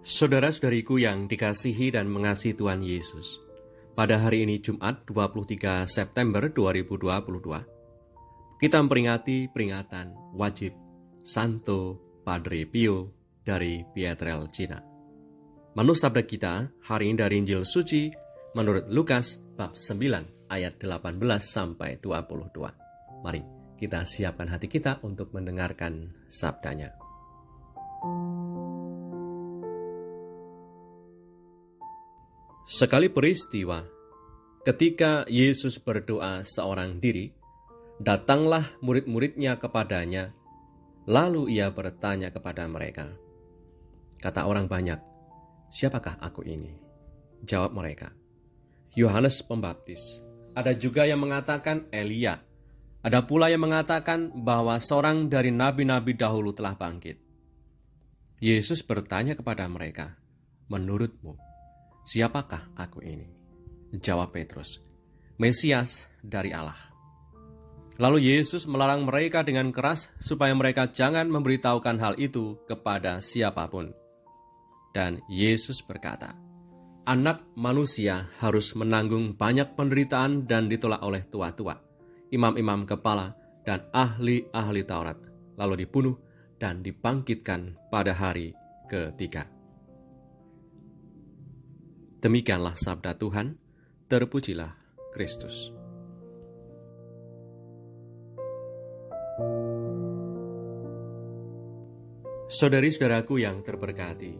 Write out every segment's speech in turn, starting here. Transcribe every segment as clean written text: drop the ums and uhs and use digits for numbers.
Saudara-saudariku yang dikasihi dan mengasihi Tuhan Yesus, pada hari ini Jumat 23 September 2022, kita memperingati peringatan wajib Santo Padre Pio dari Pietrelcina. Menurut sabda kita hari ini dari Injil Suci menurut Lukas bab 9 ayat 18 sampai 22. Mari kita siapkan hati kita untuk mendengarkan sabdanya. Sekali peristiwa, ketika Yesus berdoa seorang diri, datanglah murid-muridnya kepadanya, lalu ia bertanya kepada mereka. Kata orang banyak, "Siapakah aku ini?" Jawab mereka, "Yohanes Pembaptis." Ada juga yang mengatakan Elia. Ada pula yang mengatakan bahwa seorang dari nabi-nabi dahulu telah bangkit. Yesus bertanya kepada mereka, "Menurutmu, siapakah aku ini?" Jawab Petrus, "Mesias dari Allah." Lalu Yesus melarang mereka dengan keras supaya mereka jangan memberitahukan hal itu kepada siapapun. Dan Yesus berkata, "Anak manusia harus menanggung banyak penderitaan dan ditolak oleh tua-tua, imam-imam kepala, dan ahli-ahli Taurat, lalu dibunuh dan dibangkitkan pada hari ketiga." Demikianlah sabda Tuhan, terpujilah Kristus. Saudari-saudaraku yang terberkati,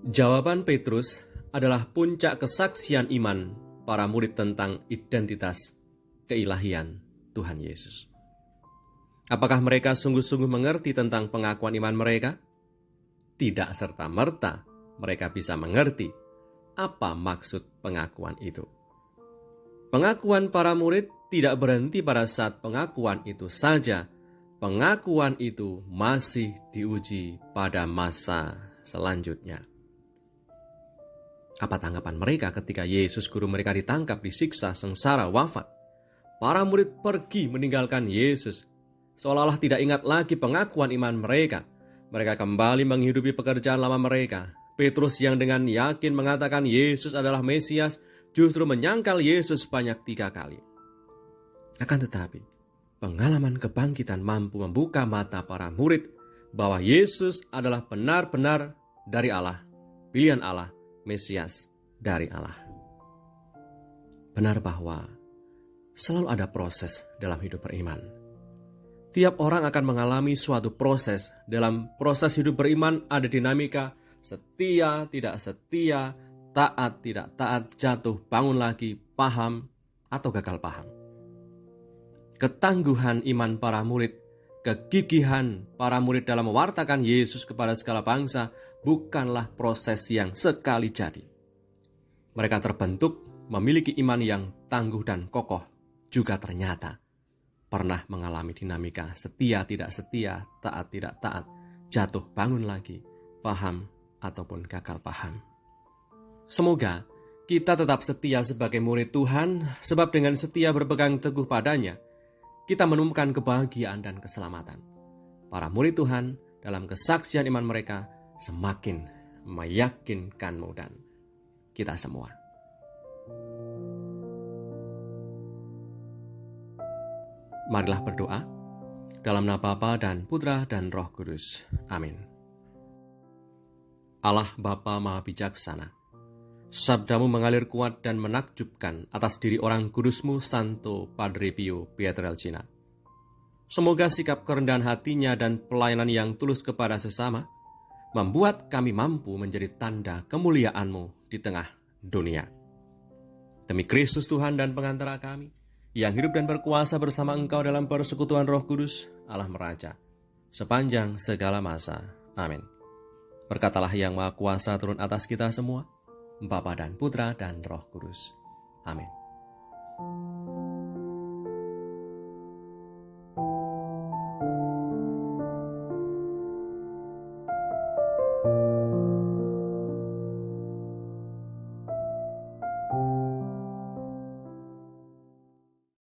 jawaban Petrus adalah puncak kesaksian iman para murid tentang identitas keilahian Tuhan Yesus. Apakah mereka sungguh-sungguh mengerti tentang pengakuan iman mereka? Tidak serta-merta mereka bisa mengerti apa maksud pengakuan itu. Pengakuan para murid tidak berhenti pada saat pengakuan itu saja. Pengakuan itu masih diuji pada masa selanjutnya. Apa tanggapan mereka ketika Yesus guru mereka ditangkap, disiksa, sengsara, wafat? Para murid pergi meninggalkan Yesus, seolah-olah tidak ingat lagi pengakuan iman mereka. Mereka kembali menghidupi pekerjaan lama mereka. Petrus yang dengan yakin mengatakan Yesus adalah Mesias, justru menyangkal Yesus sebanyak 3 kali. Akan tetapi, pengalaman kebangkitan mampu membuka mata para murid bahwa Yesus adalah benar-benar dari Allah, pilihan Allah, Mesias dari Allah. Benar bahwa selalu ada proses dalam hidup beriman. Tiap orang akan mengalami suatu proses. Dalam proses hidup beriman ada dinamika setia, tidak setia, taat, tidak taat, jatuh, bangun lagi, paham, atau gagal paham. Ketangguhan iman para murid, kegigihan para murid dalam mewartakan Yesus kepada segala bangsa bukanlah proses yang sekali jadi. Mereka terbentuk memiliki iman yang tangguh dan kokoh, juga ternyata pernah mengalami dinamika setia tidak setia, taat tidak taat, jatuh bangun lagi, paham ataupun gagal paham. Semoga kita tetap setia sebagai murid Tuhan, sebab dengan setia berpegang teguh padanya, kita menemukan kebahagiaan dan keselamatan. Para murid Tuhan dalam kesaksian iman mereka semakin meyakinkanmu dan kita semua. Marilah berdoa dalam nama Bapa dan Putra dan Roh Kudus. Amin. Allah Bapa Maha Bijaksana, sabdamu mengalir kuat dan menakjubkan atas diri orang kudusmu Santo Padre Pio Pietrelcina. Semoga sikap kerendahan hatinya dan pelayanan yang tulus kepada sesama membuat kami mampu menjadi tanda kemuliaan-Mu di tengah dunia. Demi Kristus Tuhan dan pengantara kami, yang hidup dan berkuasa bersama Engkau dalam persekutuan Roh Kudus, Allah Meraja, sepanjang segala masa. Amin. Berkatalah yang Maha Kuasa turun atas kita semua, Bapa dan Putra dan Roh Kudus. Amin.